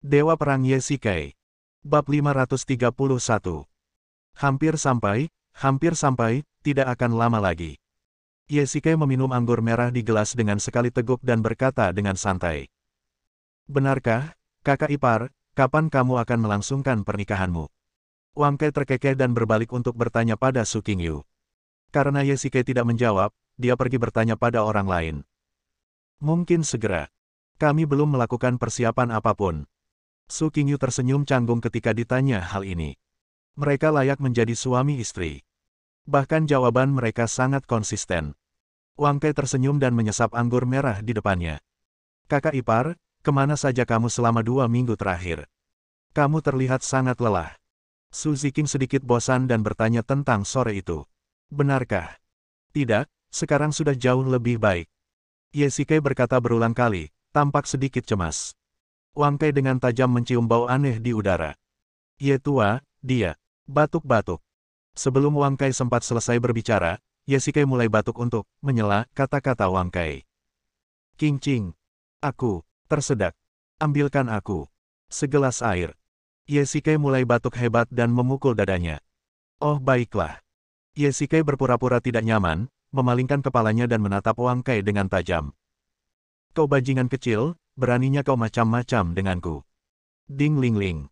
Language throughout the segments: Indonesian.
Dewa Perang Yesikai. Bab 531. Hampir sampai, tidak akan lama lagi. Yesikai meminum anggur merah di gelas dengan sekali teguk dan berkata dengan santai. Benarkah, kakak ipar, kapan kamu akan melangsungkan pernikahanmu? Wang Kai terkekeh dan berbalik untuk bertanya pada Su Qingyu. Karena Yesikai tidak menjawab, dia pergi bertanya pada orang lain. Mungkin segera. Kami belum melakukan persiapan apapun. Su Qingyu tersenyum canggung ketika ditanya hal ini. Mereka layak menjadi suami istri. Bahkan jawaban mereka sangat konsisten. Wang Kai tersenyum dan menyesap anggur merah di depannya. Kakak ipar, kemana saja kamu selama 2 minggu terakhir? Kamu terlihat sangat lelah. Su Ziqing sedikit bosan dan bertanya tentang sore itu. Benarkah? Tidak, sekarang sudah jauh lebih baik. Yesikai berkata berulang kali, tampak sedikit cemas. Wang Kai dengan tajam mencium bau aneh di udara. Ye tua, dia batuk-batuk. Sebelum Wang Kai sempat selesai berbicara, Yesikai mulai batuk untuk menyela kata-kata Wang Kai. Qingqing, aku tersedak. Ambilkan aku segelas air. Yesikai mulai batuk hebat dan memukul dadanya. Oh baiklah. Yesikai berpura-pura tidak nyaman, memalingkan kepalanya dan menatap Wang Kai dengan tajam. Kau bajingan kecil, beraninya kau macam-macam denganku. Ding ling ling.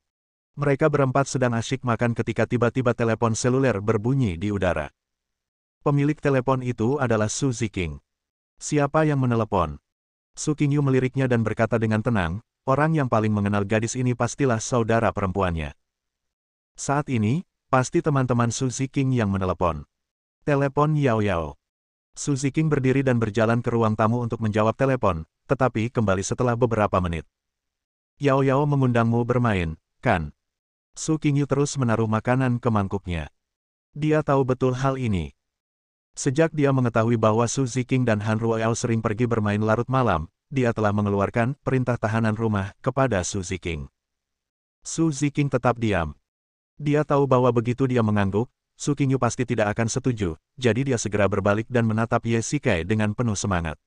Mereka berempat sedang asyik makan ketika tiba-tiba telepon seluler berbunyi di udara. Pemilik telepon itu adalah Su Ziqing. Siapa yang menelepon? Su Qingyu meliriknya dan berkata dengan tenang, orang yang paling mengenal gadis ini pastilah saudara perempuannya. Saat ini, pasti teman-teman Su Ziqing yang menelepon. Telepon Yao Yao. Su Ziqing berdiri dan berjalan ke ruang tamu untuk menjawab telepon, tetapi kembali setelah beberapa menit. Yao Yao mengundangmu bermain, kan? Su Qingyu terus menaruh makanan ke mangkuknya. Dia tahu betul hal ini. Sejak dia mengetahui bahwa Su Ziqing dan Han Ruoyao sering pergi bermain larut malam, dia telah mengeluarkan perintah tahanan rumah kepada Su Ziqing. Su Ziqing tetap diam. Dia tahu bahwa begitu dia mengangguk, Su Qingyu pasti tidak akan setuju, jadi dia segera berbalik dan menatap Yesikai dengan penuh semangat.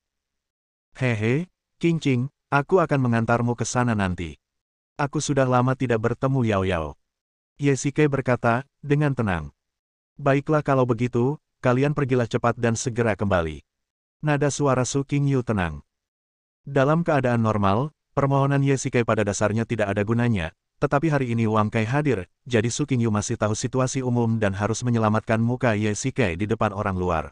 Hehe, Qingqing, aku akan mengantarmu ke sana nanti. Aku sudah lama tidak bertemu Yao Yao. Yesikai berkata, dengan tenang. Baiklah kalau begitu, kalian pergilah cepat dan segera kembali. Nada suara Su Qingyu tenang. Dalam keadaan normal, permohonan Yesikai pada dasarnya tidak ada gunanya, tetapi hari ini Wang Kai hadir, jadi Su Qingyu masih tahu situasi umum dan harus menyelamatkan muka Yesikai di depan orang luar.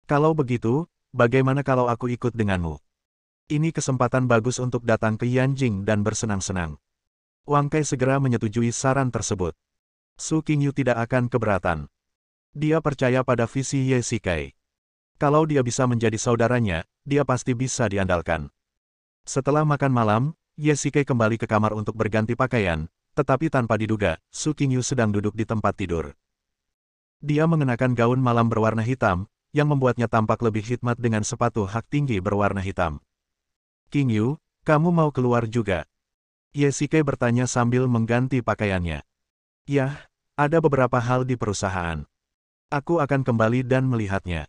Kalau begitu, bagaimana kalau aku ikut denganmu? Ini kesempatan bagus untuk datang ke Yanjing dan bersenang-senang. Wang Kai segera menyetujui saran tersebut. Su Qingyu tidak akan keberatan. Dia percaya pada visi Yesikai. Kalau dia bisa menjadi saudaranya, dia pasti bisa diandalkan. Setelah makan malam, Yesikai kembali ke kamar untuk berganti pakaian, tetapi tanpa diduga, Su Qingyu sedang duduk di tempat tidur. Dia mengenakan gaun malam berwarna hitam, yang membuatnya tampak lebih khidmat dengan sepatu hak tinggi berwarna hitam. Qingyu, kamu mau keluar juga? Yesikai bertanya sambil mengganti pakaiannya. Yah, ada beberapa hal di perusahaan. Aku akan kembali dan melihatnya.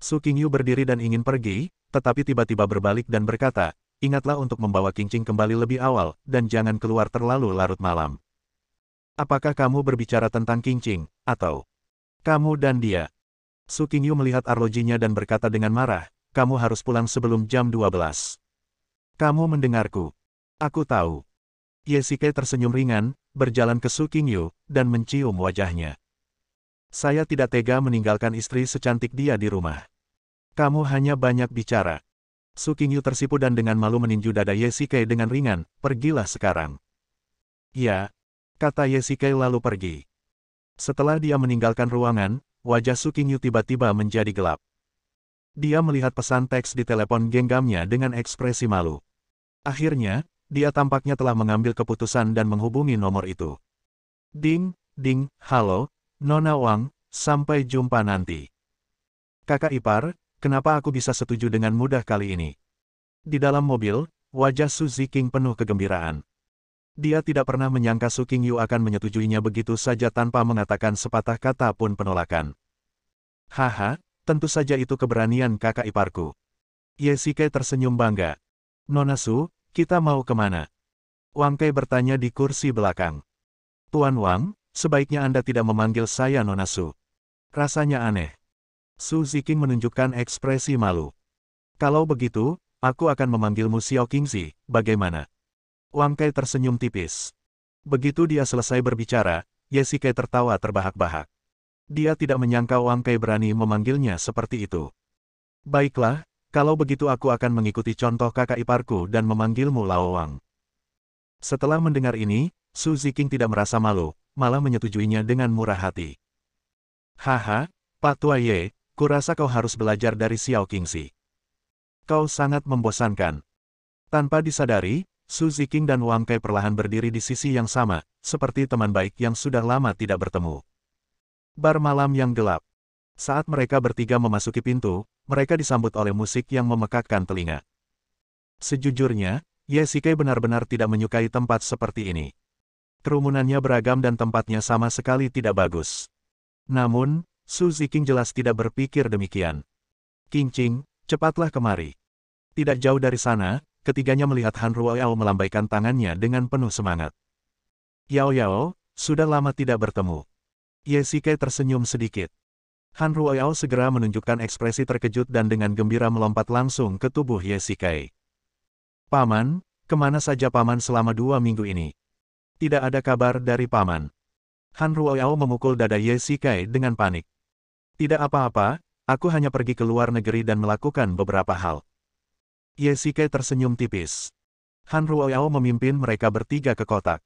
Su Qingyu berdiri dan ingin pergi, tetapi tiba-tiba berbalik dan berkata, ingatlah untuk membawa Qingqing kembali lebih awal, dan jangan keluar terlalu larut malam. Apakah kamu berbicara tentang Qingqing, atau kamu dan dia? Su Qingyu melihat arlojinya dan berkata dengan marah, kamu harus pulang sebelum jam 12. Kamu mendengarku. Aku tahu. Yesikai tersenyum ringan, berjalan ke Su Qingyu, dan mencium wajahnya. Saya tidak tega meninggalkan istri secantik dia di rumah. Kamu hanya banyak bicara. Su Qingyu tersipu dan dengan malu meninju dada Yesikai dengan ringan, pergilah sekarang. Ya, kata Yesikai lalu pergi. Setelah dia meninggalkan ruangan, wajah Su Qingyu tiba-tiba menjadi gelap. Dia melihat pesan teks di telepon genggamnya dengan ekspresi malu. Akhirnya, dia tampaknya telah mengambil keputusan dan menghubungi nomor itu. Ding, ding, halo, Nona Wang, sampai jumpa nanti. Kakak ipar, kenapa aku bisa setuju dengan mudah kali ini? Di dalam mobil, wajah Su Ziqing penuh kegembiraan. Dia tidak pernah menyangka Su Qingyu akan menyetujuinya begitu saja tanpa mengatakan sepatah kata pun penolakan. Haha, tentu saja itu keberanian kakak iparku. Yesikai tersenyum bangga. Nona Su, kita mau kemana? Wang Kai bertanya di kursi belakang. Tuan Wang, sebaiknya Anda tidak memanggil saya Nona Su. Rasanya aneh. Su Ziking menunjukkan ekspresi malu. Kalau begitu, aku akan memanggilmu Xiao Qingzi, bagaimana? Wang Kai tersenyum tipis. Begitu dia selesai berbicara, Ye Shikai tertawa terbahak-bahak. Dia tidak menyangka Wang Kai berani memanggilnya seperti itu. Baiklah, kalau begitu aku akan mengikuti contoh kakak iparku dan memanggilmu Lao Wang. Setelah mendengar ini, Su Ziking tidak merasa malu, malah menyetujuinya dengan murah hati. Haha, Pak Tua Ye, kurasa kau harus belajar dari Xiao Qingzi. Kau sangat membosankan. Tanpa disadari, Su Ziking dan Wang Kai perlahan berdiri di sisi yang sama, seperti teman baik yang sudah lama tidak bertemu. Bar malam yang gelap. Saat mereka bertiga memasuki pintu, mereka disambut oleh musik yang memekakkan telinga. Sejujurnya, Ye Shikai benar-benar tidak menyukai tempat seperti ini. Kerumunannya beragam dan tempatnya sama sekali tidak bagus. Namun, Su Ziking jelas tidak berpikir demikian. Qingqing, cepatlah kemari. Tidak jauh dari sana, ketiganya melihat Han Ruoyao melambaikan tangannya dengan penuh semangat. Yao Yao, sudah lama tidak bertemu. Ye Shikai tersenyum sedikit. Han Ruoyao segera menunjukkan ekspresi terkejut dan dengan gembira melompat langsung ke tubuh Ye Shikai. Paman, kemana saja Paman selama 2 minggu ini? Tidak ada kabar dari Paman. Han Ruoyao memukul dada Ye Shikai dengan panik. Tidak apa-apa, aku hanya pergi ke luar negeri dan melakukan beberapa hal. Ye Shikai tersenyum tipis. Han Ruoyao memimpin mereka bertiga ke kotak.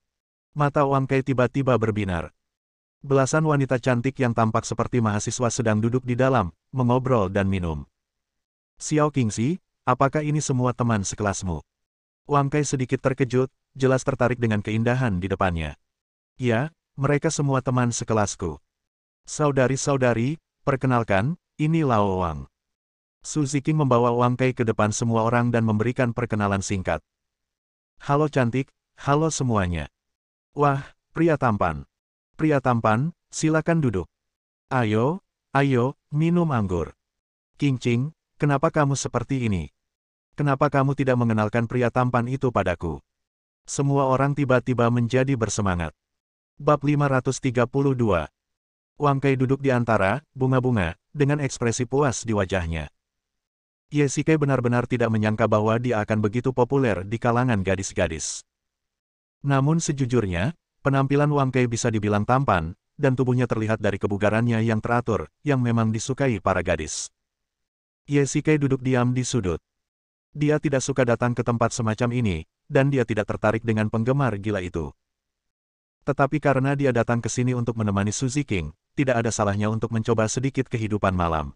Mata Wang Kai tiba-tiba berbinar. Belasan wanita cantik yang tampak seperti mahasiswa sedang duduk di dalam, mengobrol dan minum. Xiao Qingzi, apakah ini semua teman sekelasmu? Wang Kai sedikit terkejut, jelas tertarik dengan keindahan di depannya. Ya, mereka semua teman sekelasku. Saudari-saudari, perkenalkan, ini Lao Wang. Su Ziking membawa Wang Kai ke depan semua orang dan memberikan perkenalan singkat. Halo cantik, halo semuanya. Wah, pria tampan. Pria tampan, silakan duduk. Ayo, ayo, minum anggur. Qingqing, kenapa kamu seperti ini? Kenapa kamu tidak mengenalkan pria tampan itu padaku? Semua orang tiba-tiba menjadi bersemangat. Bab 532. Wang Kai duduk di antara bunga-bunga, dengan ekspresi puas di wajahnya. Ye Shikai benar-benar tidak menyangka bahwa dia akan begitu populer di kalangan gadis-gadis. Namun sejujurnya, penampilan Wang Kai bisa dibilang tampan, dan tubuhnya terlihat dari kebugarannya yang teratur, yang memang disukai para gadis. Ye Shikai duduk diam di sudut. Dia tidak suka datang ke tempat semacam ini, dan dia tidak tertarik dengan penggemar gila itu. Tetapi karena dia datang ke sini untuk menemani Su Ziking, tidak ada salahnya untuk mencoba sedikit kehidupan malam.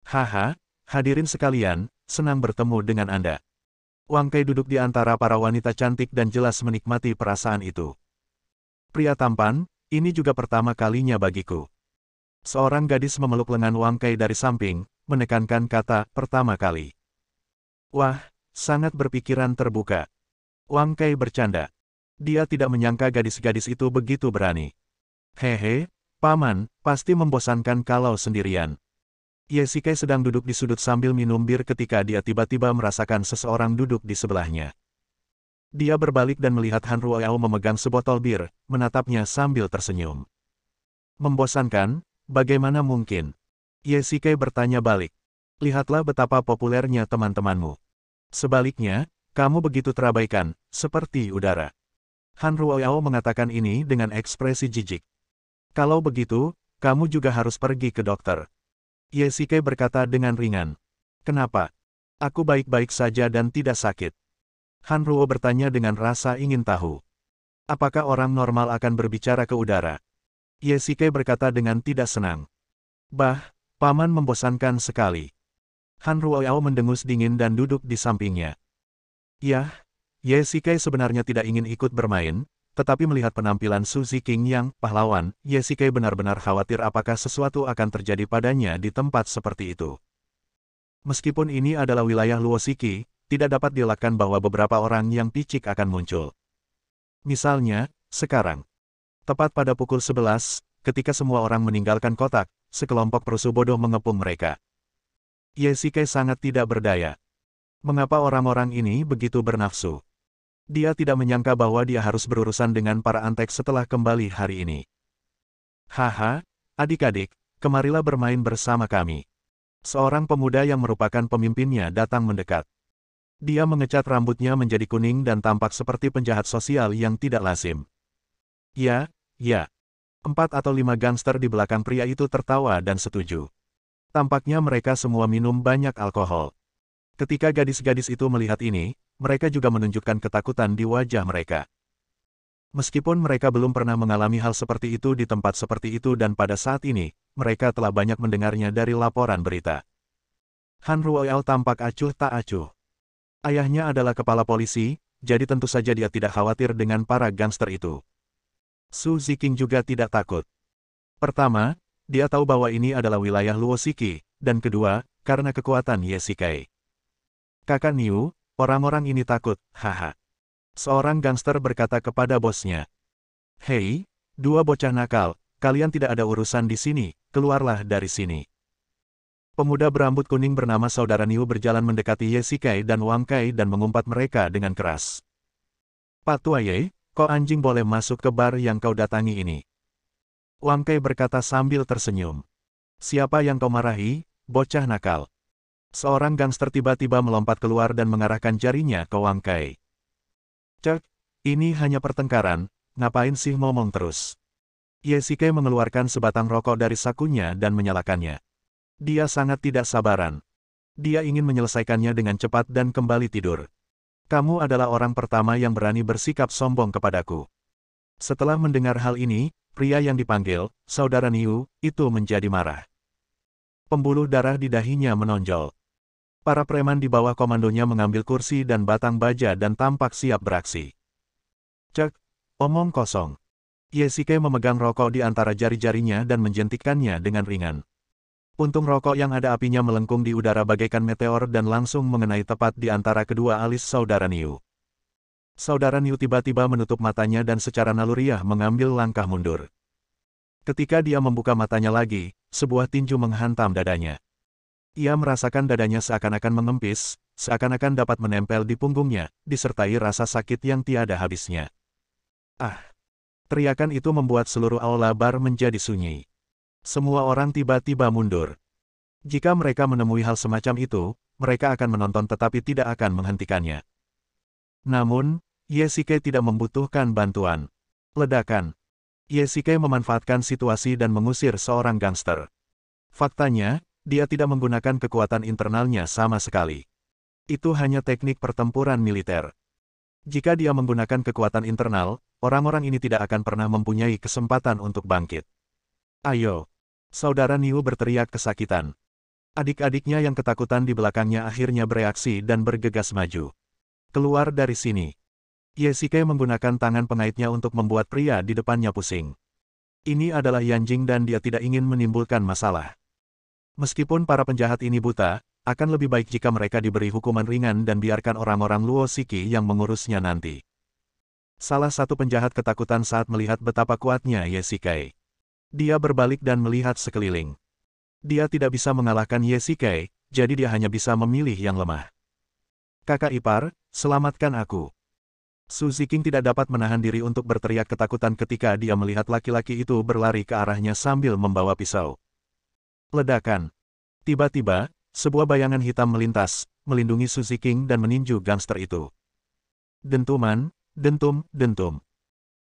Haha, hadirin sekalian, senang bertemu dengan Anda. Wang Kai duduk di antara para wanita cantik dan jelas menikmati perasaan itu. Pria tampan, ini juga pertama kalinya bagiku. Seorang gadis memeluk lengan Wang Kai dari samping, menekankan kata pertama kali. Wah, sangat berpikiran terbuka. Wang Kai bercanda. Dia tidak menyangka gadis-gadis itu begitu berani. Hehe, Paman, pasti membosankan kalau sendirian. Ye Shikai sedang duduk di sudut sambil minum bir ketika dia tiba-tiba merasakan seseorang duduk di sebelahnya. Dia berbalik dan melihat Han Ruoyao memegang sebotol bir, menatapnya sambil tersenyum. Membosankan? Bagaimana mungkin? Ye Shikai bertanya balik. Lihatlah betapa populernya teman-temanmu. Sebaliknya, kamu begitu terabaikan, seperti udara. Han Ruoyao mengatakan ini dengan ekspresi jijik. Kalau begitu, kamu juga harus pergi ke dokter. Ye Shikai berkata dengan ringan. Kenapa? Aku baik-baik saja dan tidak sakit. Han Ruo bertanya dengan rasa ingin tahu. Apakah orang normal akan berbicara ke udara? Ye Shikai berkata dengan tidak senang. Bah, Paman membosankan sekali. Han Ruoyao mendengus dingin dan duduk di sampingnya. Yah, Ye Shikai sebenarnya tidak ingin ikut bermain, tetapi melihat penampilan Su Ziking yang pahlawan, Ye Shikai benar-benar khawatir apakah sesuatu akan terjadi padanya di tempat seperti itu. Meskipun ini adalah wilayah Luo Shiki, tidak dapat dielakkan bahwa beberapa orang yang picik akan muncul. Misalnya, sekarang. Tepat pada pukul 11, ketika semua orang meninggalkan kotak, sekelompok perusuh bodoh mengepung mereka. Ye Shikai sangat tidak berdaya. Mengapa orang-orang ini begitu bernafsu? Dia tidak menyangka bahwa dia harus berurusan dengan para antek setelah kembali hari ini. Haha, adik-adik, kemarilah bermain bersama kami. Seorang pemuda yang merupakan pemimpinnya datang mendekat. Dia mengecat rambutnya menjadi kuning dan tampak seperti penjahat sosial yang tidak lazim. Ya, ya. 4 atau 5 gangster di belakang pria itu tertawa dan setuju. Tampaknya mereka semua minum banyak alkohol. Ketika gadis-gadis itu melihat ini, mereka juga menunjukkan ketakutan di wajah mereka. Meskipun mereka belum pernah mengalami hal seperti itu di tempat seperti itu dan pada saat ini, mereka telah banyak mendengarnya dari laporan berita. Han Ruoyao tampak acuh tak acuh. Ayahnya adalah kepala polisi, jadi tentu saja dia tidak khawatir dengan para gangster itu. Su Ziqing juga tidak takut. Pertama, dia tahu bahwa ini adalah wilayah Luo Shiki, dan kedua, karena kekuatan Ye Shikai. Kakak Niu, orang-orang ini takut, haha. Seorang gangster berkata kepada bosnya. Hei, 2 bocah nakal, kalian tidak ada urusan di sini, keluarlah dari sini. Pemuda berambut kuning bernama Saudara Niu berjalan mendekati Ye Shikai dan Wang Kai dan mengumpat mereka dengan keras. Pak Tua Ye, kau anjing boleh masuk ke bar yang kau datangi ini. Wang Kai berkata sambil tersenyum. Siapa yang kau marahi, bocah nakal? Seorang gangster tiba-tiba melompat keluar dan mengarahkan jarinya ke Wang Kai. Cek, ini hanya pertengkaran, ngapain sih ngomong terus? Ye Shikai mengeluarkan sebatang rokok dari sakunya dan menyalakannya. Dia sangat tidak sabaran. Dia ingin menyelesaikannya dengan cepat dan kembali tidur. Kamu adalah orang pertama yang berani bersikap sombong kepadaku. Setelah mendengar hal ini, pria yang dipanggil, Saudara Niu, itu menjadi marah. Pembuluh darah di dahinya menonjol. Para preman di bawah komandonya mengambil kursi dan batang baja dan tampak siap beraksi. Cek, omong kosong. Ye Shikai memegang rokok di antara jari-jarinya dan menjentikkannya dengan ringan. Puntung rokok yang ada apinya melengkung di udara bagaikan meteor dan langsung mengenai tepat di antara kedua alis Saudara Niu. Saudara Niu tiba-tiba menutup matanya dan secara naluriah mengambil langkah mundur. Ketika dia membuka matanya lagi, sebuah tinju menghantam dadanya. Ia merasakan dadanya seakan-akan mengempis, seakan-akan dapat menempel di punggungnya, disertai rasa sakit yang tiada habisnya. Ah! Teriakan itu membuat seluruh aula bar menjadi sunyi. Semua orang tiba-tiba mundur. Jika mereka menemui hal semacam itu, mereka akan menonton tetapi tidak akan menghentikannya. Namun, Ye Shikai tidak membutuhkan bantuan. Ledakan. Ye Shikai memanfaatkan situasi dan mengusir seorang gangster. Faktanya, dia tidak menggunakan kekuatan internalnya sama sekali. Itu hanya teknik pertempuran militer. Jika dia menggunakan kekuatan internal, orang-orang ini tidak akan pernah mempunyai kesempatan untuk bangkit. Ayo! Saudara Niu berteriak kesakitan. Adik-adiknya yang ketakutan di belakangnya akhirnya bereaksi dan bergegas maju. Keluar dari sini. Ye Shikai menggunakan tangan pengaitnya untuk membuat pria di depannya pusing. Ini adalah Yanjing dan dia tidak ingin menimbulkan masalah. Meskipun para penjahat ini buta, akan lebih baik jika mereka diberi hukuman ringan dan biarkan orang-orang Luo Shiki yang mengurusnya nanti. Salah satu penjahat ketakutan saat melihat betapa kuatnya Ye Shikai. Dia berbalik dan melihat sekeliling. Dia tidak bisa mengalahkan Ye Shikai, jadi dia hanya bisa memilih yang lemah. Kakak ipar, selamatkan aku. Su Ziqing tidak dapat menahan diri untuk berteriak ketakutan ketika dia melihat laki-laki itu berlari ke arahnya sambil membawa pisau. Ledakan. Tiba-tiba, sebuah bayangan hitam melintas, melindungi Su Ziqing dan meninju gangster itu. Dentuman, dentum, dentum.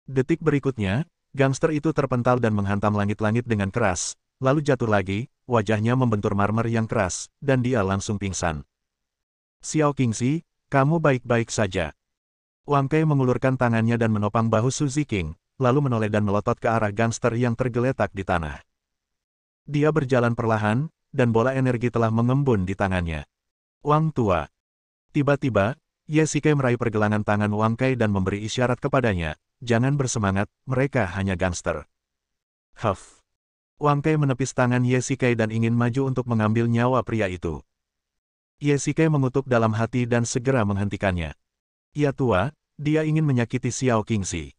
Detik berikutnya, gangster itu terpental dan menghantam langit-langit dengan keras, lalu jatuh lagi, wajahnya membentur marmer yang keras, dan dia langsung pingsan. Xiao Qingxi, kamu baik-baik saja. Wang Kai mengulurkan tangannya dan menopang bahu Su Ziqing, lalu menoleh dan melotot ke arah gangster yang tergeletak di tanah. Dia berjalan perlahan, dan bola energi telah mengembun di tangannya. Wang tua. Tiba-tiba, Ye Shikai meraih pergelangan tangan Wang Kai dan memberi isyarat kepadanya, jangan bersemangat, mereka hanya gangster. Huff. Wang Kai menepis tangan Ye Shikai dan ingin maju untuk mengambil nyawa pria itu. Ye Shikai mengutuk dalam hati dan segera menghentikannya. Ya tua, dia ingin menyakiti Xiao Qingxi.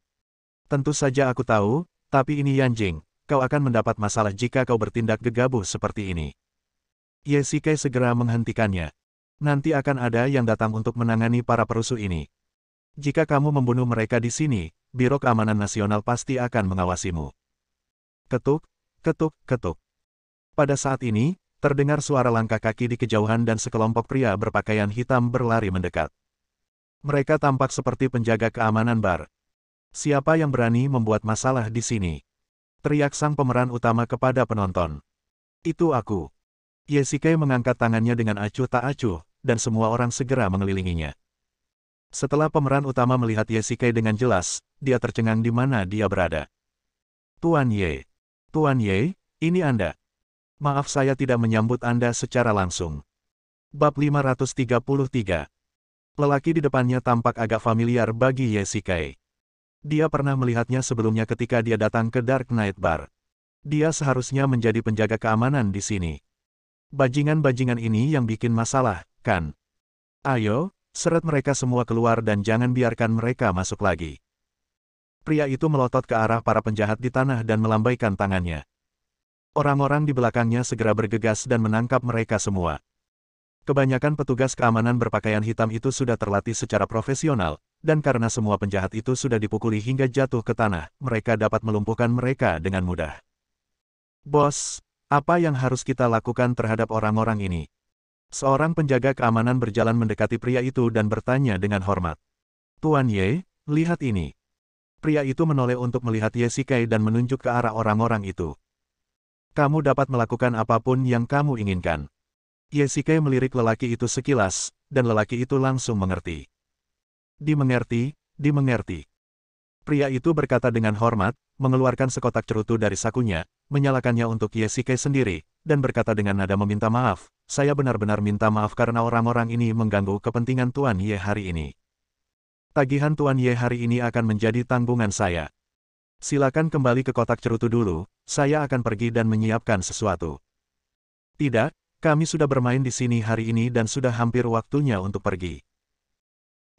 Tentu saja aku tahu, tapi ini Yanjing. Kau akan mendapat masalah jika kau bertindak gegabah seperti ini. Ye Shikai segera menghentikannya. Nanti akan ada yang datang untuk menangani para perusuh ini. Jika kamu membunuh mereka di sini, Biro Keamanan Nasional pasti akan mengawasimu. Ketuk, ketuk, ketuk. Pada saat ini, terdengar suara langkah kaki di kejauhan dan sekelompok pria berpakaian hitam berlari mendekat. Mereka tampak seperti penjaga keamanan bar. Siapa yang berani membuat masalah di sini? Teriak sang pemeran utama kepada penonton. Itu aku. Yesike mengangkat tangannya dengan acuh tak acuh, dan semua orang segera mengelilinginya. Setelah pemeran utama melihat Yesike dengan jelas, dia tercengang di mana dia berada. Tuan Ye. Tuan Ye, ini Anda. Maaf saya tidak menyambut Anda secara langsung. Bab 533. Lelaki di depannya tampak agak familiar bagi Yesike. Dia pernah melihatnya sebelumnya ketika dia datang ke Dark Knight Bar. Dia seharusnya menjadi penjaga keamanan di sini. Bajingan-bajingan ini yang bikin masalah, kan? Ayo, seret mereka semua keluar dan jangan biarkan mereka masuk lagi. Pria itu melotot ke arah para penjahat di tanah dan melambaikan tangannya. Orang-orang di belakangnya segera bergegas dan menangkap mereka semua. Kebanyakan petugas keamanan berpakaian hitam itu sudah terlatih secara profesional, dan karena semua penjahat itu sudah dipukuli hingga jatuh ke tanah, mereka dapat melumpuhkan mereka dengan mudah. Bos, apa yang harus kita lakukan terhadap orang-orang ini? Seorang penjaga keamanan berjalan mendekati pria itu dan bertanya dengan hormat. Tuan Ye, lihat ini. Pria itu menoleh untuk melihat Yesike dan menunjuk ke arah orang-orang itu. Kamu dapat melakukan apapun yang kamu inginkan. Yesike melirik lelaki itu sekilas, dan lelaki itu langsung mengerti. Dimengerti, dimengerti. Pria itu berkata dengan hormat, mengeluarkan sekotak cerutu dari sakunya, menyalakannya untuk Yesike sendiri, dan berkata dengan nada meminta maaf, saya benar-benar minta maaf karena orang-orang ini mengganggu kepentingan Tuan Ye hari ini. Tagihan Tuan Ye hari ini akan menjadi tanggungan saya. Silakan kembali ke kotak cerutu dulu, saya akan pergi dan menyiapkan sesuatu. Tidak, kami sudah bermain di sini hari ini dan sudah hampir waktunya untuk pergi.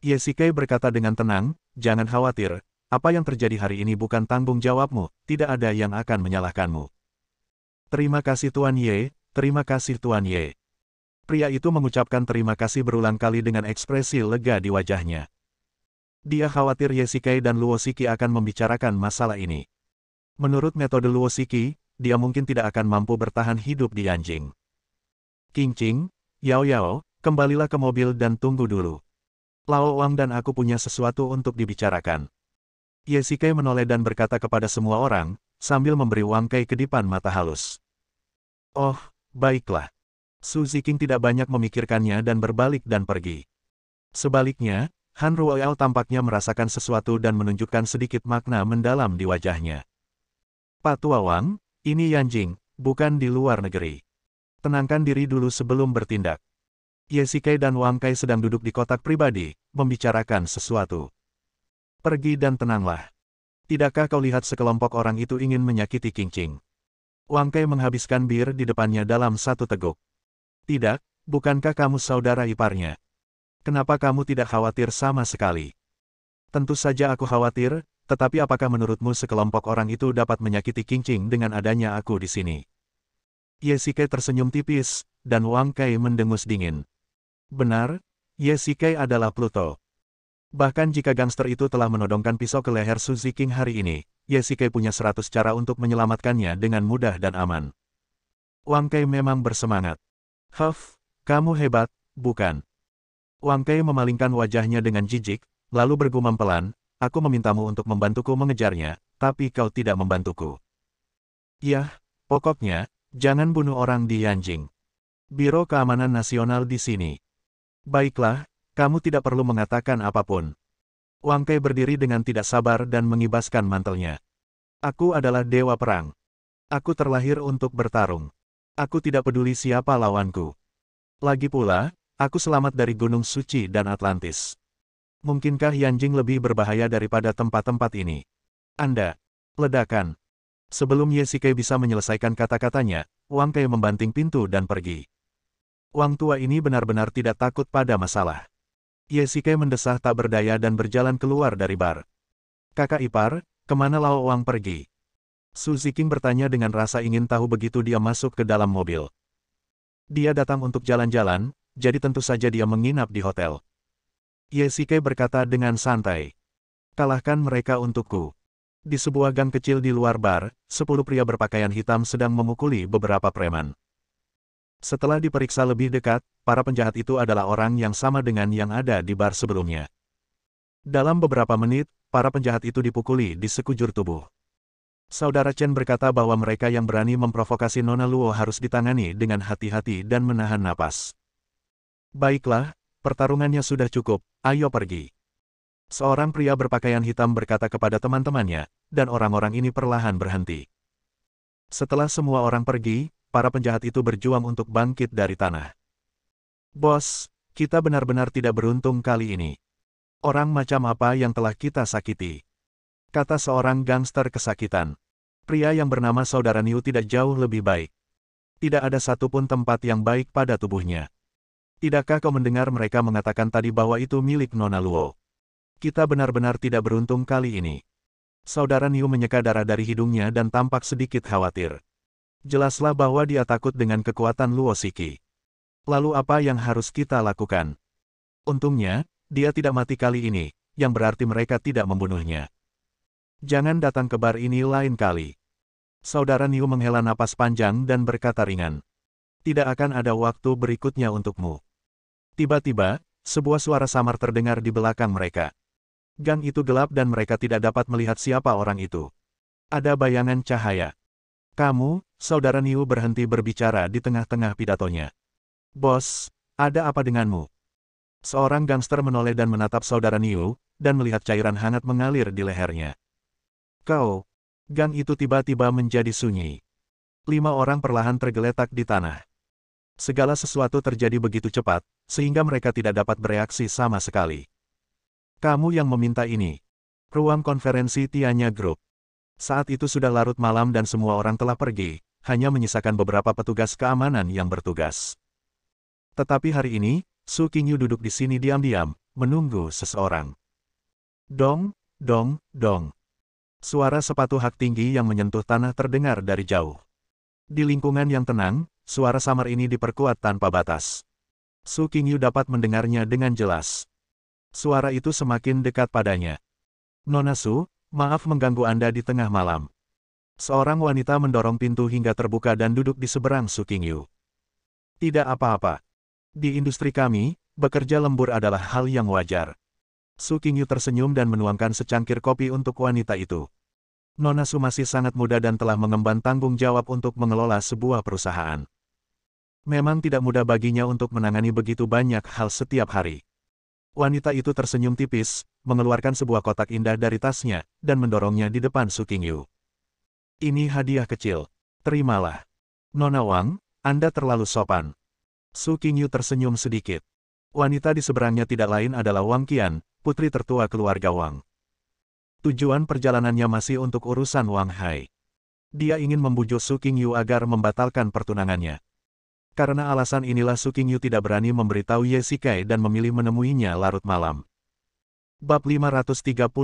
Yesike berkata dengan tenang, jangan khawatir, apa yang terjadi hari ini bukan tanggung jawabmu, tidak ada yang akan menyalahkanmu. Terima kasih Tuan Ye, terima kasih Tuan Ye. Pria itu mengucapkan terima kasih berulang kali dengan ekspresi lega di wajahnya. Dia khawatir Yesike dan Luosiki akan membicarakan masalah ini. Menurut metode Luosiki, dia mungkin tidak akan mampu bertahan hidup di Yanjing. Qingqing, Yao Yao, kembalilah ke mobil dan tunggu dulu. Lao Wang dan aku punya sesuatu untuk dibicarakan. Yesike menoleh dan berkata kepada semua orang, sambil memberi Wang Kai kedipan mata halus. Oh, baiklah. Su Ziqing tidak banyak memikirkannya dan berbalik dan pergi. Sebaliknya, Han Ruoyao tampaknya merasakan sesuatu dan menunjukkan sedikit makna mendalam di wajahnya. Pak Tua Wang, ini Yanjing, bukan di luar negeri. Tenangkan diri dulu sebelum bertindak. Yesike dan Wang Kai sedang duduk di kotak pribadi, membicarakan sesuatu. Pergi dan tenanglah. Tidakkah kau lihat sekelompok orang itu ingin menyakiti Qingqing? Wang Kai menghabiskan bir di depannya dalam satu teguk. Tidak, bukankah kamu saudara iparnya? Kenapa kamu tidak khawatir sama sekali? Tentu saja aku khawatir, tetapi apakah menurutmu sekelompok orang itu dapat menyakiti Qingqing dengan adanya aku di sini? Yesike tersenyum tipis, dan Wang Kai mendengus dingin. Benar, Yesike adalah Pluto. Bahkan jika gangster itu telah menodongkan pisau ke leher Su Ziqing hari ini, Yesike punya 100 cara untuk menyelamatkannya dengan mudah dan aman. Wang Kai memang bersemangat. Huff, kamu hebat, bukan? Wang Kai memalingkan wajahnya dengan jijik, lalu bergumam pelan, aku memintamu untuk membantuku mengejarnya, tapi kau tidak membantuku. Yah, pokoknya, jangan bunuh orang di Yanjing. Biro Keamanan Nasional di sini. Baiklah, kamu tidak perlu mengatakan apapun. Wang Kai berdiri dengan tidak sabar dan mengibaskan mantelnya. Aku adalah dewa perang. Aku terlahir untuk bertarung. Aku tidak peduli siapa lawanku. Lagi pula, aku selamat dari Gunung Suci dan Atlantis. Mungkinkah Yanjing lebih berbahaya daripada tempat-tempat ini? Anda. Ledakan. Sebelum Yesike bisa menyelesaikan kata-katanya, Wang Kai membanting pintu dan pergi. Wang tua ini benar-benar tidak takut pada masalah. Yesike mendesah tak berdaya dan berjalan keluar dari bar. Kakak ipar, kemana Lao Wang pergi? Su Ziqing bertanya dengan rasa ingin tahu begitu dia masuk ke dalam mobil. Dia datang untuk jalan-jalan, jadi tentu saja dia menginap di hotel. Ye berkata dengan santai. Kalahkan mereka untukku. Di sebuah gang kecil di luar bar, 10 pria berpakaian hitam sedang memukuli beberapa preman. Setelah diperiksa lebih dekat, para penjahat itu adalah orang yang sama dengan yang ada di bar sebelumnya. Dalam beberapa menit, para penjahat itu dipukuli di sekujur tubuh. Saudara Chen berkata bahwa mereka yang berani memprovokasi Nona Luo harus ditangani dengan hati-hati dan menahan napas. Baiklah, pertarungannya sudah cukup, ayo pergi. Seorang pria berpakaian hitam berkata kepada teman-temannya, dan orang-orang ini perlahan berhenti. Setelah semua orang pergi, para penjahat itu berjuang untuk bangkit dari tanah. Bos, kita benar-benar tidak beruntung kali ini. Orang macam apa yang telah kita sakiti? Kata seorang gangster kesakitan. Pria yang bernama Saudara Niu tidak jauh lebih baik. Tidak ada satupun tempat yang baik pada tubuhnya. Tidakkah kau mendengar mereka mengatakan tadi bahwa itu milik Nona Luo? Kita benar-benar tidak beruntung kali ini. Saudara Niu menyeka darah dari hidungnya dan tampak sedikit khawatir. Jelaslah bahwa dia takut dengan kekuatan Luo Shiki. Lalu apa yang harus kita lakukan? Untungnya, dia tidak mati kali ini, yang berarti mereka tidak membunuhnya. Jangan datang ke bar ini lain kali. Saudara Niu menghela napas panjang dan berkata ringan. Tidak akan ada waktu berikutnya untukmu. Tiba-tiba, sebuah suara samar terdengar di belakang mereka. Gang itu gelap dan mereka tidak dapat melihat siapa orang itu. Ada bayangan cahaya. Kamu, Saudara Niu berhenti berbicara di tengah-tengah pidatonya. Bos, ada apa denganmu? Seorang gangster menoleh dan menatap Saudara Niu, dan melihat cairan hangat mengalir di lehernya. Kau, gang itu tiba-tiba menjadi sunyi. 5 orang perlahan tergeletak di tanah. Segala sesuatu terjadi begitu cepat, sehingga mereka tidak dapat bereaksi sama sekali. Kamu yang meminta ini. Ruang konferensi Tianya Group. Saat itu sudah larut malam dan semua orang telah pergi, hanya menyisakan beberapa petugas keamanan yang bertugas. Tetapi hari ini, Su Qingyu duduk di sini diam-diam, menunggu seseorang. Dong, dong, dong. Suara sepatu hak tinggi yang menyentuh tanah terdengar dari jauh. Di lingkungan yang tenang, suara samar ini diperkuat tanpa batas. Su Qingyu dapat mendengarnya dengan jelas. Suara itu semakin dekat padanya. Nona Su, maaf mengganggu Anda di tengah malam. Seorang wanita mendorong pintu hingga terbuka dan duduk di seberang Su Qingyu. Tidak apa-apa. Di industri kami, bekerja lembur adalah hal yang wajar. Su Qingyu tersenyum dan menuangkan secangkir kopi untuk wanita itu. Nona Su masih sangat muda dan telah mengemban tanggung jawab untuk mengelola sebuah perusahaan. Memang tidak mudah baginya untuk menangani begitu banyak hal setiap hari. Wanita itu tersenyum tipis, mengeluarkan sebuah kotak indah dari tasnya, dan mendorongnya di depan Su Qingyu. Ini hadiah kecil. Terimalah. Nona Wang, Anda terlalu sopan. Su Qingyu tersenyum sedikit. Wanita di seberangnya tidak lain adalah Wang Qian, putri tertua keluarga Wang. Tujuan perjalanannya masih untuk urusan Wang Hai. Dia ingin membujuk Su Qingyu agar membatalkan pertunangannya. Karena alasan inilah Su Qingyu tidak berani memberitahu Ye Shikai dan memilih menemuinya larut malam. Bab 534.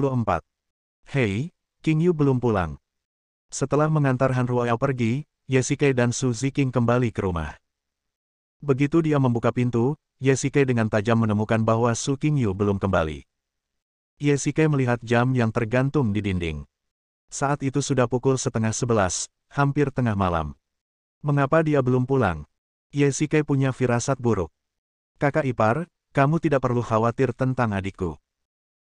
Hei, Qingyu belum pulang. Setelah mengantar Han Ruoyao pergi, Ye Shikai dan Su Ziqing kembali ke rumah. Begitu dia membuka pintu, Ye Shikai dengan tajam menemukan bahwa Su Qingyu belum kembali. Ye Shikai melihat jam yang tergantung di dinding. Saat itu sudah pukul 10:30, hampir tengah malam. Mengapa dia belum pulang? Ye Shikai punya firasat buruk. Kakak ipar, kamu tidak perlu khawatir tentang adikku.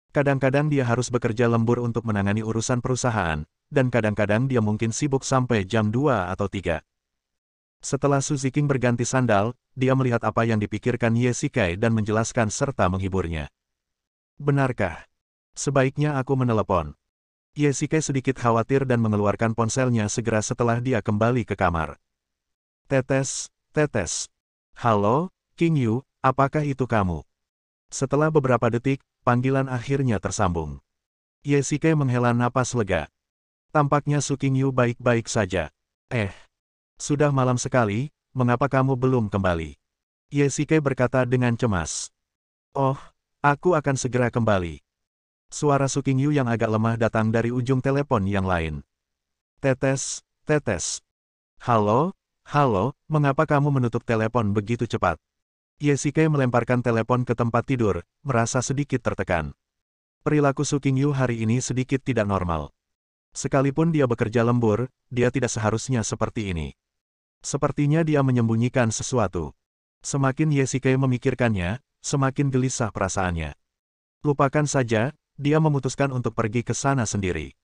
Kadang-kadang dia harus bekerja lembur untuk menangani urusan perusahaan, dan kadang-kadang dia mungkin sibuk sampai jam 2 atau 3. Setelah Su Ziqing berganti sandal, dia melihat apa yang dipikirkan Ye Shikai dan menjelaskan serta menghiburnya. Benarkah? Sebaiknya aku menelepon. Ye Shikai sedikit khawatir dan mengeluarkan ponselnya segera setelah dia kembali ke kamar. Tetes. Tetes. Halo, Qingyu, apakah itu kamu? Setelah beberapa detik, panggilan akhirnya tersambung. Ye Shikai menghela napas lega. Tampaknya Su Qingyu baik-baik saja. Sudah malam sekali, mengapa kamu belum kembali? Ye Shikai berkata dengan cemas. Oh, aku akan segera kembali. Suara Su Qingyu yang agak lemah datang dari ujung telepon yang lain. Tetes, tetes. Halo, halo, mengapa kamu menutup telepon begitu cepat? Ye Shikai melemparkan telepon ke tempat tidur, merasa sedikit tertekan. Perilaku Su Qingyu hari ini sedikit tidak normal. Sekalipun dia bekerja lembur, dia tidak seharusnya seperti ini. Sepertinya dia menyembunyikan sesuatu. Semakin Ye Shikai memikirkannya, semakin gelisah perasaannya. Lupakan saja, dia memutuskan untuk pergi ke sana sendiri.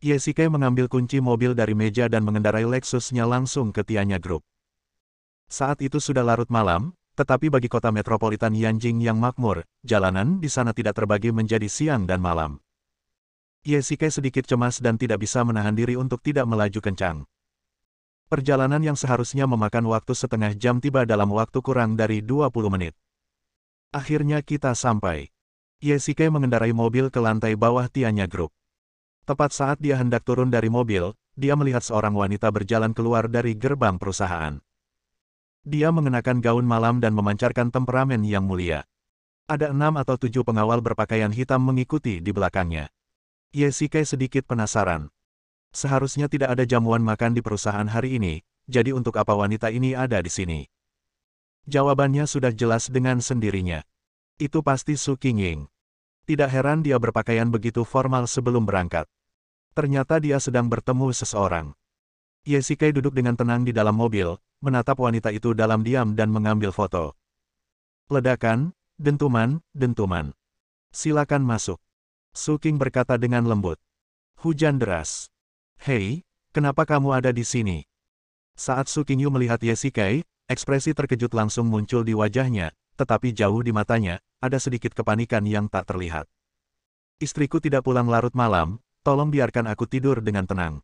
Ye Shikai mengambil kunci mobil dari meja dan mengendarai Lexusnya langsung ke Tianya Group. Saat itu sudah larut malam, tetapi bagi kota metropolitan Yanjing yang makmur, jalanan di sana tidak terbagi menjadi siang dan malam. Ye Shikai sedikit cemas dan tidak bisa menahan diri untuk tidak melaju kencang. Perjalanan yang seharusnya memakan waktu setengah jam tiba dalam waktu kurang dari 20 menit. Akhirnya kita sampai. Ye Shikai mengendarai mobil ke lantai bawah Tianya Group. Tepat saat dia hendak turun dari mobil, dia melihat seorang wanita berjalan keluar dari gerbang perusahaan. Dia mengenakan gaun malam dan memancarkan temperamen yang mulia. Ada 6 atau 7 pengawal berpakaian hitam mengikuti di belakangnya. Ye Shikai sedikit penasaran. Seharusnya tidak ada jamuan makan di perusahaan hari ini, jadi untuk apa wanita ini ada di sini? Jawabannya sudah jelas dengan sendirinya. Itu pasti Su Qingying. Tidak heran dia berpakaian begitu formal sebelum berangkat. Ternyata dia sedang bertemu seseorang. Ye Shikai duduk dengan tenang di dalam mobil, menatap wanita itu dalam diam dan mengambil foto. Ledakan, dentuman, dentuman. Silakan masuk. Su Qing berkata dengan lembut. Hujan deras. Hei, kenapa kamu ada di sini? Saat Su Qingyu melihat Ye Shikai, ekspresi terkejut langsung muncul di wajahnya, tetapi jauh di matanya, ada sedikit kepanikan yang tak terlihat. Istriku tidak pulang larut malam, tolong biarkan aku tidur dengan tenang.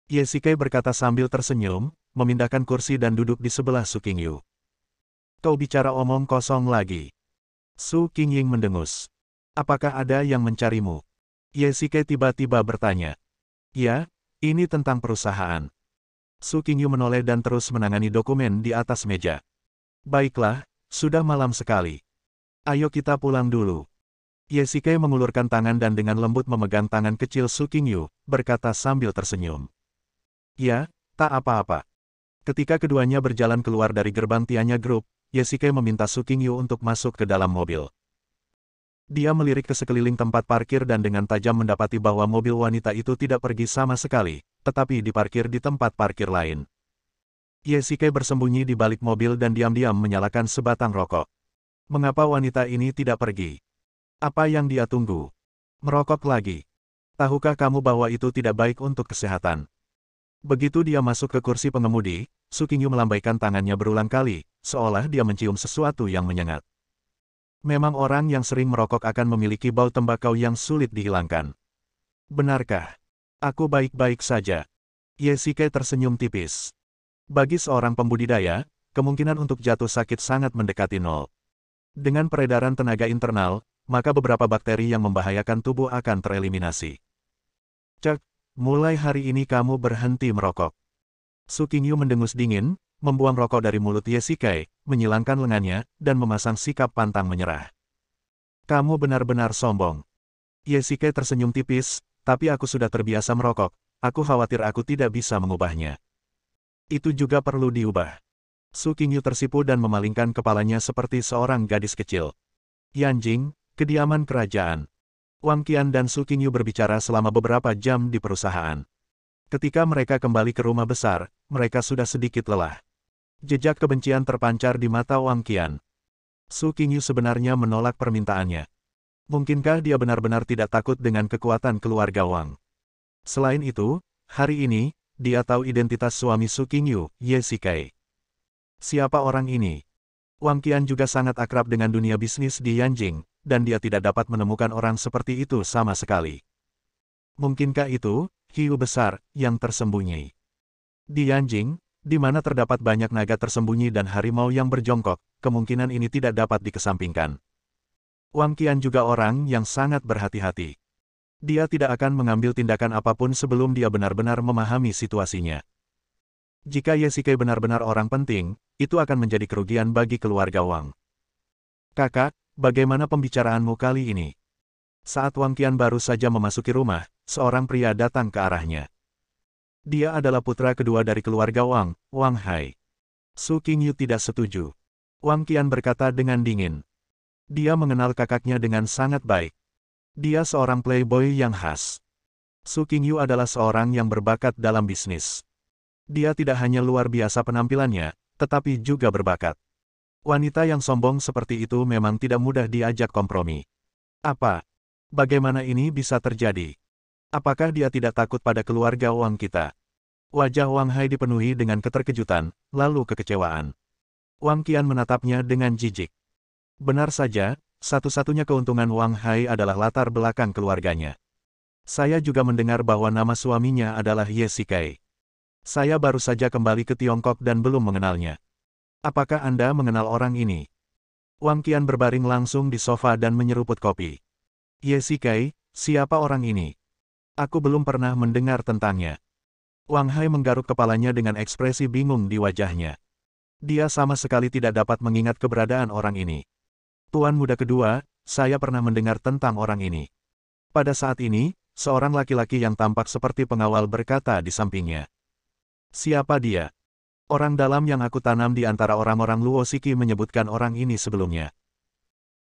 Ye Shikai berkata sambil tersenyum, memindahkan kursi dan duduk di sebelah Su Qingyu. Kau bicara omong kosong lagi. Su Qingying mendengus. Apakah ada yang mencarimu? Ye Shikai tiba-tiba bertanya. Ya, ini tentang perusahaan. Su Qingyu menoleh dan terus menangani dokumen di atas meja. Baiklah, sudah malam sekali. Ayo kita pulang dulu. Ye Shikai mengulurkan tangan dan dengan lembut memegang tangan kecil Su Qingyu, berkata sambil tersenyum. Ya, tak apa-apa. Ketika keduanya berjalan keluar dari gerbang Tianya Group, Ye Shikai meminta Su Qingyu untuk masuk ke dalam mobil. Dia melirik ke sekeliling tempat parkir dan dengan tajam mendapati bahwa mobil wanita itu tidak pergi sama sekali, tetapi diparkir di tempat parkir lain. Ye Shikai bersembunyi di balik mobil dan diam-diam menyalakan sebatang rokok. Mengapa wanita ini tidak pergi? Apa yang dia tunggu? Merokok lagi. Tahukah kamu bahwa itu tidak baik untuk kesehatan? Begitu dia masuk ke kursi pengemudi, Su Qingyu melambaikan tangannya berulang kali, seolah dia mencium sesuatu yang menyengat. Memang orang yang sering merokok akan memiliki bau tembakau yang sulit dihilangkan. Benarkah? Aku baik-baik saja. Ye Shikai tersenyum tipis. Bagi seorang pembudidaya, kemungkinan untuk jatuh sakit sangat mendekati nol. Dengan peredaran tenaga internal, maka beberapa bakteri yang membahayakan tubuh akan tereliminasi. Cek. Mulai hari ini kamu berhenti merokok. Su Qingyu mendengus dingin, membuang rokok dari mulut Ye Shikai, menyilangkan lengannya, dan memasang sikap pantang menyerah. Kamu benar-benar sombong. Ye Shikai tersenyum tipis, tapi aku sudah terbiasa merokok, aku khawatir aku tidak bisa mengubahnya. Itu juga perlu diubah. Su Qingyu tersipu dan memalingkan kepalanya seperti seorang gadis kecil. Yanjing, kediaman kerajaan. Wang Qian dan Su Qingyu berbicara selama beberapa jam di perusahaan. Ketika mereka kembali ke rumah besar, mereka sudah sedikit lelah. Jejak kebencian terpancar di mata Wang Qian. Su Qingyu sebenarnya menolak permintaannya. Mungkinkah dia benar-benar tidak takut dengan kekuatan keluarga Wang? Selain itu, hari ini, dia tahu identitas suami Su Qingyu, Ye Shikai. Siapa orang ini? Wang Qian juga sangat akrab dengan dunia bisnis di Yanjing, dan dia tidak dapat menemukan orang seperti itu sama sekali. Mungkinkah itu, hiu besar, yang tersembunyi? Di Yanjing, di mana terdapat banyak naga tersembunyi dan harimau yang berjongkok, kemungkinan ini tidak dapat dikesampingkan. Wang Qian juga orang yang sangat berhati-hati. Dia tidak akan mengambil tindakan apapun sebelum dia benar-benar memahami situasinya. Jika Ye Shikai benar-benar orang penting, itu akan menjadi kerugian bagi keluarga Wang. Kakak, bagaimana pembicaraanmu kali ini? Saat Wang Qian baru saja memasuki rumah, seorang pria datang ke arahnya. Dia adalah putra kedua dari keluarga Wang, Wang Hai. Su Qingyu tidak setuju. Wang Qian berkata dengan dingin. Dia mengenal kakaknya dengan sangat baik. Dia seorang playboy yang khas. Su Qingyu adalah seorang yang berbakat dalam bisnis. Dia tidak hanya luar biasa penampilannya, tetapi juga berbakat. Wanita yang sombong seperti itu memang tidak mudah diajak kompromi. Apa? Bagaimana ini bisa terjadi? Apakah dia tidak takut pada keluarga Wang kita? Wajah Wang Hai dipenuhi dengan keterkejutan, lalu kekecewaan. Wang Qian menatapnya dengan jijik. Benar saja, satu-satunya keuntungan Wang Hai adalah latar belakang keluarganya. Saya juga mendengar bahwa nama suaminya adalah Ye Shikai. Saya baru saja kembali ke Tiongkok dan belum mengenalnya. Apakah Anda mengenal orang ini? Wang Qian berbaring langsung di sofa dan menyeruput kopi. Ye Shikai, siapa orang ini? Aku belum pernah mendengar tentangnya. Wang Hai menggaruk kepalanya dengan ekspresi bingung di wajahnya. Dia sama sekali tidak dapat mengingat keberadaan orang ini. Tuan muda kedua, saya pernah mendengar tentang orang ini. Pada saat ini, seorang laki-laki yang tampak seperti pengawal berkata di sampingnya. Siapa dia? Orang dalam yang aku tanam di antara orang-orang Luo Shiki menyebutkan orang ini sebelumnya.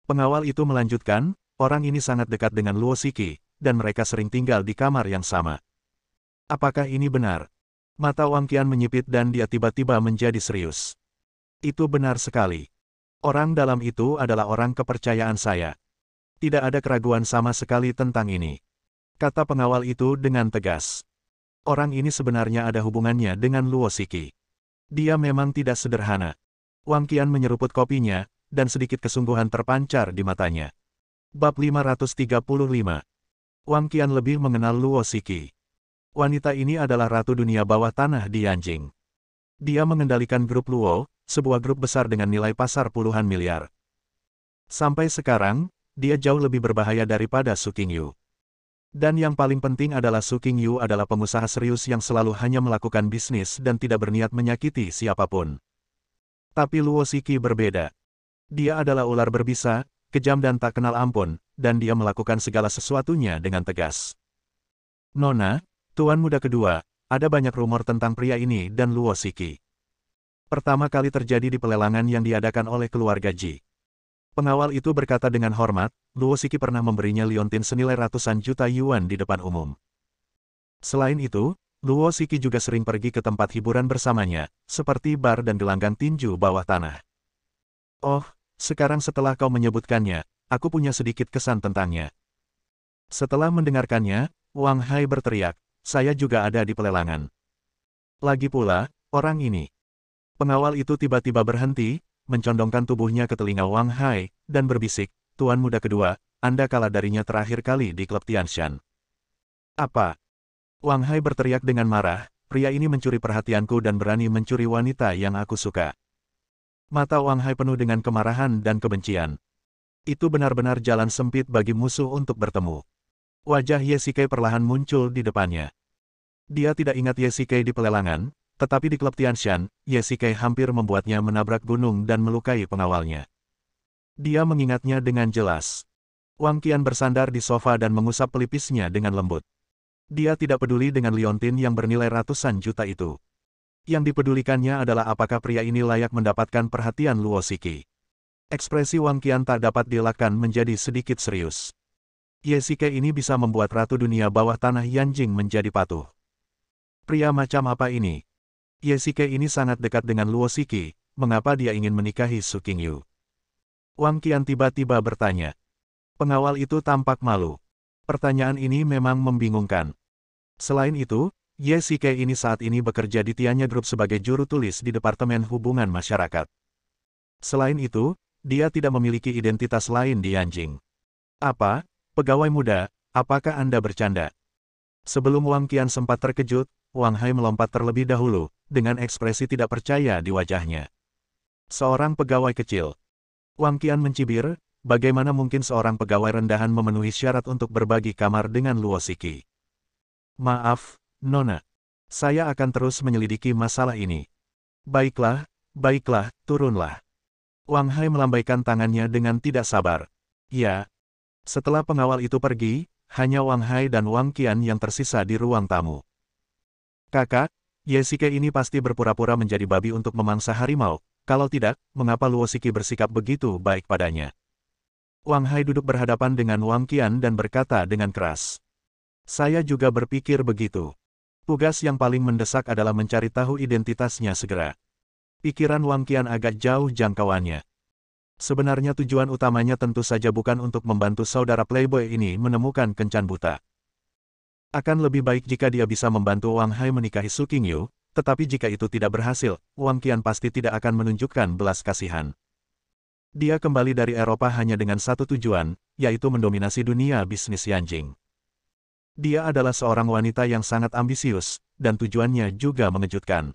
Pengawal itu melanjutkan, orang ini sangat dekat dengan Luo Shiki, dan mereka sering tinggal di kamar yang sama. Apakah ini benar? Mata Wang Qian menyipit dan dia tiba-tiba menjadi serius. Itu benar sekali. Orang dalam itu adalah orang kepercayaan saya. Tidak ada keraguan sama sekali tentang ini. Kata pengawal itu dengan tegas. Orang ini sebenarnya ada hubungannya dengan Luo Shiki. Dia memang tidak sederhana. Wang Qian menyeruput kopinya, dan sedikit kesungguhan terpancar di matanya. Bab 535. Wang Qian lebih mengenal Luo Shiki. Wanita ini adalah ratu dunia bawah tanah di Yanjing. Dia mengendalikan grup Luo, sebuah grup besar dengan nilai pasar puluhan miliar. Sampai sekarang, dia jauh lebih berbahaya daripada Su Qingyu. Dan yang paling penting adalah Su Qingyu adalah pengusaha serius yang selalu hanya melakukan bisnis dan tidak berniat menyakiti siapapun. Tapi Luo Shiki berbeda. Dia adalah ular berbisa, kejam dan tak kenal ampun, dan dia melakukan segala sesuatunya dengan tegas. Nona, Tuan muda kedua, ada banyak rumor tentang pria ini dan Luo Shiki. Pertama kali terjadi di pelelangan yang diadakan oleh keluarga Ji. Pengawal itu berkata dengan hormat, Luo Shiki pernah memberinya liontin senilai ratusan juta yuan di depan umum. Selain itu, Luo Shiki juga sering pergi ke tempat hiburan bersamanya, seperti bar dan gelanggang tinju bawah tanah. Oh, sekarang setelah kau menyebutkannya, aku punya sedikit kesan tentangnya. Setelah mendengarkannya, Wang Hai berteriak, saya juga ada di pelelangan. Lagi pula, orang ini. Pengawal itu tiba-tiba berhenti, mencondongkan tubuhnya ke telinga Wang Hai, dan berbisik, Tuan muda kedua, Anda kalah darinya terakhir kali di klub Tianshan. Apa? Wang Hai berteriak dengan marah, pria ini mencuri perhatianku dan berani mencuri wanita yang aku suka. Mata Wang Hai penuh dengan kemarahan dan kebencian. Itu benar-benar jalan sempit bagi musuh untuk bertemu. Wajah Ye Shikai perlahan muncul di depannya. Dia tidak ingat Ye Shikai di pelelangan, tetapi di klub Tianshan, Ye Shikai hampir membuatnya menabrak gunung dan melukai pengawalnya. Dia mengingatnya dengan jelas. Wang Qian bersandar di sofa dan mengusap pelipisnya dengan lembut. Dia tidak peduli dengan liontin yang bernilai ratusan juta itu. Yang dipedulikannya adalah apakah pria ini layak mendapatkan perhatian Luo Shiki. Ekspresi Wang Qian tak dapat dielakkan menjadi sedikit serius. Ye Shikai ini bisa membuat ratu dunia bawah tanah Yanjing menjadi patuh. Pria macam apa ini? Ye Shikai ini sangat dekat dengan Luo Shiki, mengapa dia ingin menikahi Su Qingyu? Wang Qian tiba-tiba bertanya. Pengawal itu tampak malu. Pertanyaan ini memang membingungkan. Selain itu, Ye Shikai ini saat ini bekerja di Tianya Group sebagai juru tulis di Departemen Hubungan Masyarakat. Selain itu, dia tidak memiliki identitas lain di Yanjing. Apa? Pegawai muda, apakah Anda bercanda? Sebelum Wang Qian sempat terkejut, Wang Hai melompat terlebih dahulu, dengan ekspresi tidak percaya di wajahnya. Seorang pegawai kecil. Wang Qian mencibir, bagaimana mungkin seorang pegawai rendahan memenuhi syarat untuk berbagi kamar dengan Luo Shiki? Maaf, Nona. Saya akan terus menyelidiki masalah ini. Baiklah, baiklah, turunlah. Wang Hai melambaikan tangannya dengan tidak sabar. Ya. Setelah pengawal itu pergi, hanya Wang Hai dan Wang Qian yang tersisa di ruang tamu. Kakak, Ye Shikai ini pasti berpura-pura menjadi babi untuk memangsa harimau, Kalau tidak, mengapa Luo Xiki bersikap begitu baik padanya? Wang Hai duduk berhadapan dengan Wang Qian dan berkata dengan keras. Saya juga berpikir begitu. Tugas yang paling mendesak adalah mencari tahu identitasnya segera. Pikiran Wang Qian agak jauh jangkauannya. Sebenarnya tujuan utamanya tentu saja bukan untuk membantu saudara playboy ini menemukan kencan buta. Akan lebih baik jika dia bisa membantu Wang Hai menikahi Su Qingyu, tetapi jika itu tidak berhasil, Wang Qian pasti tidak akan menunjukkan belas kasihan. Dia kembali dari Eropa hanya dengan satu tujuan, yaitu mendominasi dunia bisnis Yanjing. Dia adalah seorang wanita yang sangat ambisius, dan tujuannya juga mengejutkan.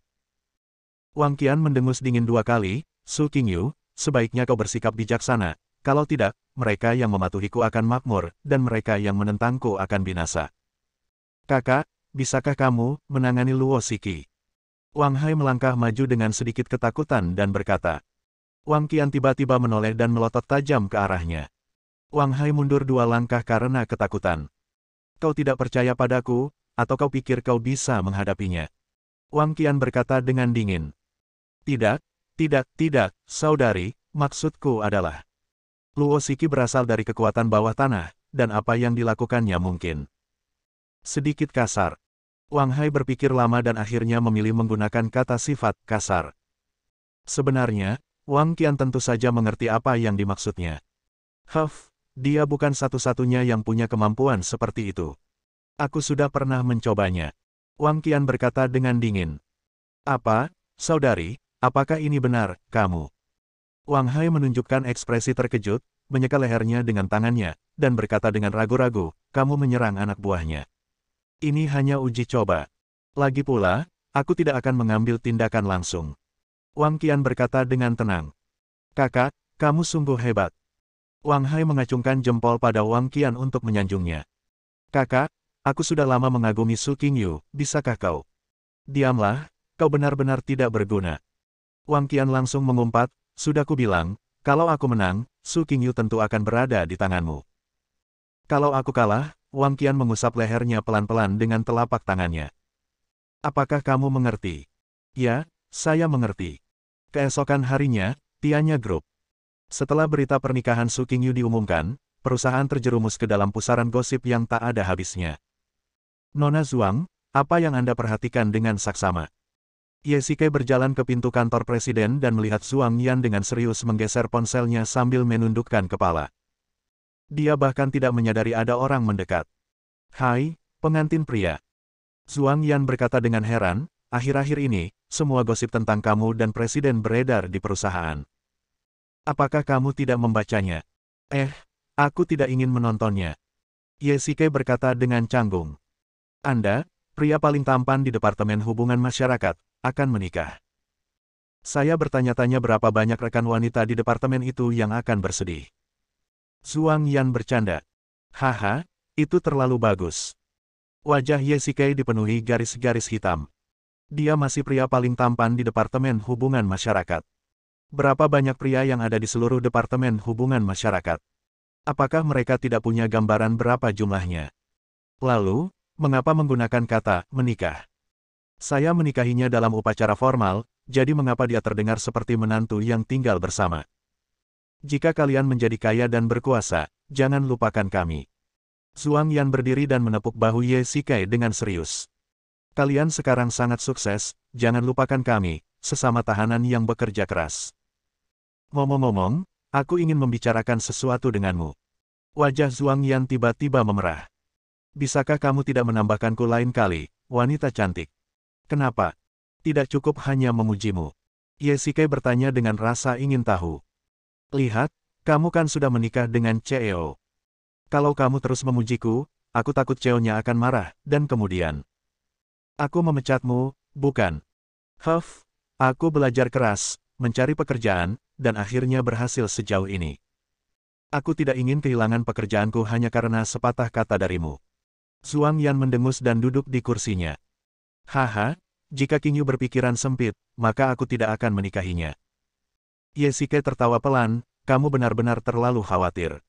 Wang Qian mendengus dingin 2 kali, Su Qingyu, sebaiknya kau bersikap bijaksana, kalau tidak, mereka yang mematuhiku akan makmur, dan mereka yang menentangku akan binasa. Kakak, bisakah kamu menangani Luo Xiki? Wang Hai melangkah maju dengan sedikit ketakutan dan berkata. Wang Qian tiba-tiba menoleh dan melotot tajam ke arahnya. Wang Hai mundur 2 langkah karena ketakutan. Kau tidak percaya padaku, atau kau pikir kau bisa menghadapinya? Wang Qian berkata dengan dingin. Tidak, saudari, maksudku adalah. Luo Xiki berasal dari kekuatan bawah tanah, dan apa yang dilakukannya mungkin sedikit kasar. Wang Hai berpikir lama dan akhirnya memilih menggunakan kata sifat kasar. Sebenarnya, Wang Qian tentu saja mengerti apa yang dimaksudnya. Dia bukan satu-satunya yang punya kemampuan seperti itu. Aku sudah pernah mencobanya. Wang Qian berkata dengan dingin. Apa, saudari, apakah ini benar, kamu? Wang Hai menunjukkan ekspresi terkejut, menyeka lehernya dengan tangannya, dan berkata dengan ragu-ragu, kamu menyerang anak buahnya. Ini hanya uji coba. Lagi pula, aku tidak akan mengambil tindakan langsung. Wang Qian berkata dengan tenang. Kakak, kamu sungguh hebat. Wang Hai mengacungkan jempol pada Wang Qian untuk menyanjungnya. Kakak, aku sudah lama mengagumi Su Qingyu, bisakah kau? Diamlah, kau benar-benar tidak berguna. Wang Qian langsung mengumpat, sudah kubilang, kalau aku menang, Su Qingyu tentu akan berada di tanganmu. Kalau aku kalah, Wang Qian mengusap lehernya pelan-pelan dengan telapak tangannya. Apakah kamu mengerti? Ya, saya mengerti. Keesokan harinya, Tianya Group. Setelah berita pernikahan Su Qingyu diumumkan, perusahaan terjerumus ke dalam pusaran gosip yang tak ada habisnya. Nona Zhuang, apa yang Anda perhatikan dengan saksama? Ye Xike berjalan ke pintu kantor presiden dan melihat Zhuang Yan dengan serius menggeser ponselnya sambil menundukkan kepala. Dia bahkan tidak menyadari ada orang mendekat. Hai, pengantin pria. Zhuang Yan berkata dengan heran, akhir-akhir ini, semua gosip tentang kamu dan presiden beredar di perusahaan. Apakah kamu tidak membacanya? Aku tidak ingin menontonnya. Ye Xike berkata dengan canggung. Anda, pria paling tampan di Departemen Hubungan Masyarakat, akan menikah. Saya bertanya-tanya berapa banyak rekan wanita di departemen itu yang akan bersedih. Zhuang Yan bercanda. Haha, itu terlalu bagus. Wajah Ye Xike dipenuhi garis-garis hitam. Dia masih pria paling tampan di Departemen Hubungan Masyarakat. Berapa banyak pria yang ada di seluruh Departemen Hubungan Masyarakat? Apakah mereka tidak punya gambaran berapa jumlahnya? Lalu, mengapa menggunakan kata menikah? Saya menikahinya dalam upacara formal, jadi mengapa dia terdengar seperti menantu yang tinggal bersama? Jika kalian menjadi kaya dan berkuasa, jangan lupakan kami. Zhuang Yan berdiri dan menepuk bahu Ye Xike dengan serius. Kalian sekarang sangat sukses, jangan lupakan kami, sesama tahanan yang bekerja keras. Ngomong-ngomong, aku ingin membicarakan sesuatu denganmu. Wajah Zhuang Yan tiba-tiba memerah. Bisakah kamu tidak menambahkanku lain kali, wanita cantik? Kenapa? Tidak cukup hanya memujimu. Ye Xike bertanya dengan rasa ingin tahu. Lihat, kamu kan sudah menikah dengan CEO. Kalau kamu terus memujiku, aku takut CEO-nya akan marah, dan kemudian aku memecatmu, bukan? Aku belajar keras, mencari pekerjaan, dan akhirnya berhasil sejauh ini. Aku tidak ingin kehilangan pekerjaanku hanya karena sepatah kata darimu. Zhuang Yan mendengus dan duduk di kursinya. Haha, jika Qingyu berpikiran sempit, maka aku tidak akan menikahinya. Ye Xike tertawa pelan, kamu benar-benar terlalu khawatir.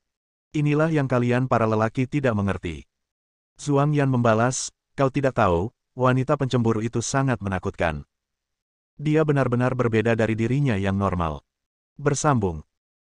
Inilah yang kalian para lelaki tidak mengerti. Zhuang Yan membalas, kau tidak tahu, wanita pencemburu itu sangat menakutkan. Dia benar-benar berbeda dari dirinya yang normal. Bersambung.